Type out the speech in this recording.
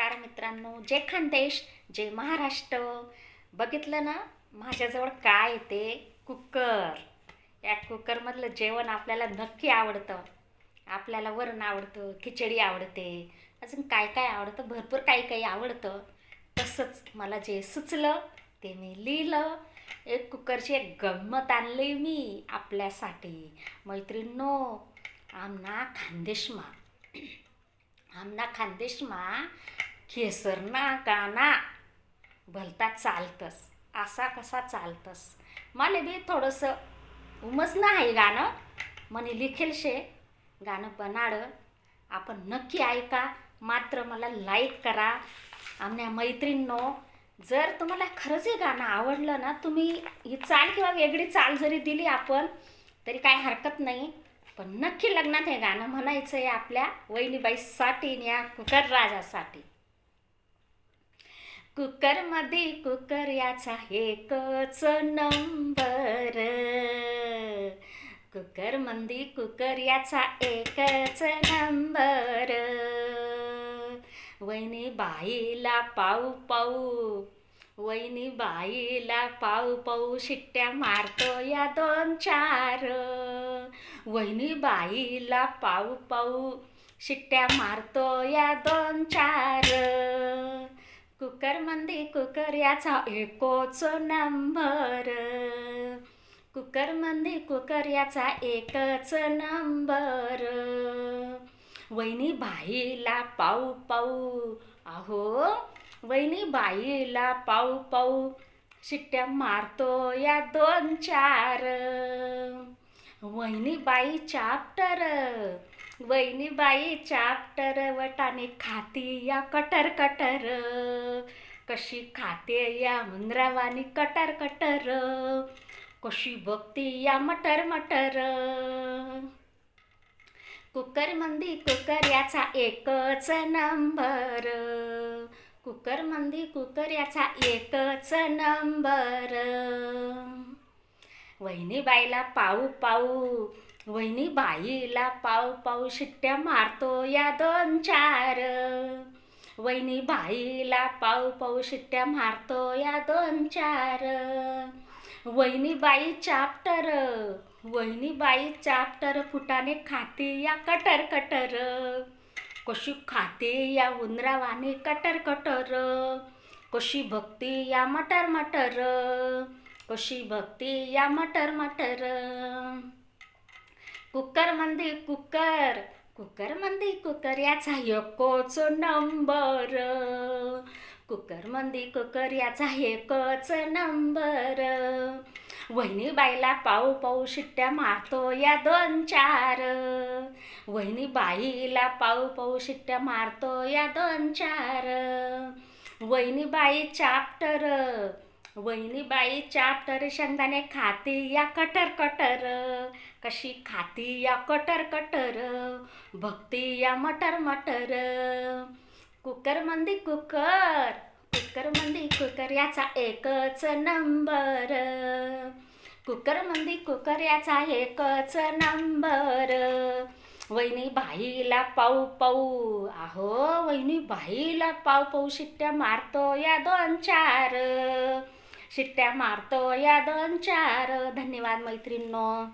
नमस्कार मित्रांनो, जय खानदेश, जय महाराष्ट्र. बघितलं ना माझ्याजवळ काय आहे ते कुकर. या कुकरमधलं जेवण आपल्याला नक्की आवडतं. आपल्याला वरण आवडतं, खिचडी आवडते, अजून काय काय आवडतं, भरपूर काही काही आवडतं. तसंच मला जे सुचलं ते मी लिहिलं. एक कुकरची एक गंमत आणली मी आपल्यासाठी. मैत्रिणींनो, आमना खानदेशमा खेसरना गाना भलता चालतस. असा कसा चालतस, मला बी थोडंसं उमजणं आहे गाणं. म्हणे लिखेल शे गाणं बनाड. आपण नक्की ऐका, मात्र मला लाईक करा. आमच्या मैत्रिणींनो, जर तुम्हाला खरंच हे गाणं आवडलं ना, तुम्ही ही चाल किंवा वेगळी चाल जरी दिली आपण तरी काय हरकत नाही. पण नक्की लग्नात हे गाणं म्हणायचं आहे आपल्या वहिनीबाईसाठी, या कुकर राजासाठी. कुकरमध्ये कुकर याचा एकच नंबर. कुकरमध्ये कुकर याचा एकच नंबर. वहिनी बाईला पाऊ पाऊ, वहिनी बाईला पाऊ पाऊ शिट्ट्या मारतो या दोन चार. वहिनी बाईला पाऊ पाऊ शिट्ट्या मारतो या दोन चार. कुकरमध्ये कुकर याचा एकच नंबर. कुकरमध्ये कुकर याचा एकच नंबर. वहिनी बाईला पाऊ पाऊ, अहो वहिनी बाईला पाऊ पाऊ शिट्ट्या मारतो या दोन चार. वहिनी बाई चाप्टर, वहिनी बाई चाप्टर वटाने खाती या कटर कटर. कशी खाते या उंदरावानी कटर कटर, कशी बघती या मटर मटर. कुकरमध्ये कुकर याचा एकच नंबर. कुकरमध्ये कुकर याचा एकच नंबर. वहिनी बाईला पाऊ पाऊ, वहिनी बाईला पाऊ पाऊ शिट्ट्या मारतो या दोन चार. वहिनी बाईला पाऊ पाऊ शिट्ट्या मारतो या दोन चार. वहिनी बाई चाप्टर, वहिनी बाई चाप्टर फुटाने खाते या कटर कटर. कशी खाते या उंदरावाने कटर कटर, कशी भक्ती या मटर मटर, कशी भक्ती या मटर मटर. कुकरमध्ये कुकर, कुकरमध्ये कुकर याचा एकच नंबर. कुकरमध्ये कुकर याचा एकच नंबर. वहिनी बाईला पाऊ पाऊ शिट्ट्या मारतो या दोन चार. वहिनी बाईला पाऊ पाऊ शिट्ट्या मारतो या दोन चार. वहिनी बाई चाप्टर, वहिनी बाई चाप्टर शेंगदाणे खाते या कटर कटर. कशी खाती या कटर कटर, भक्ती या मटर मटर. कुकरमध्ये कुकर, कुकरमध्ये कुकर याचा एकच नंबर. कुकरमध्ये कुकर याचा एकच नंबर. वहिनी बाईला पाऊ पाऊ, अहो वहिनी बाईला पाऊ पाऊ शिट्ट्या मारतो या दोन चार. शिट्ट्या मारतो या दोन चार. धन्यवाद मैत्रिणींनो.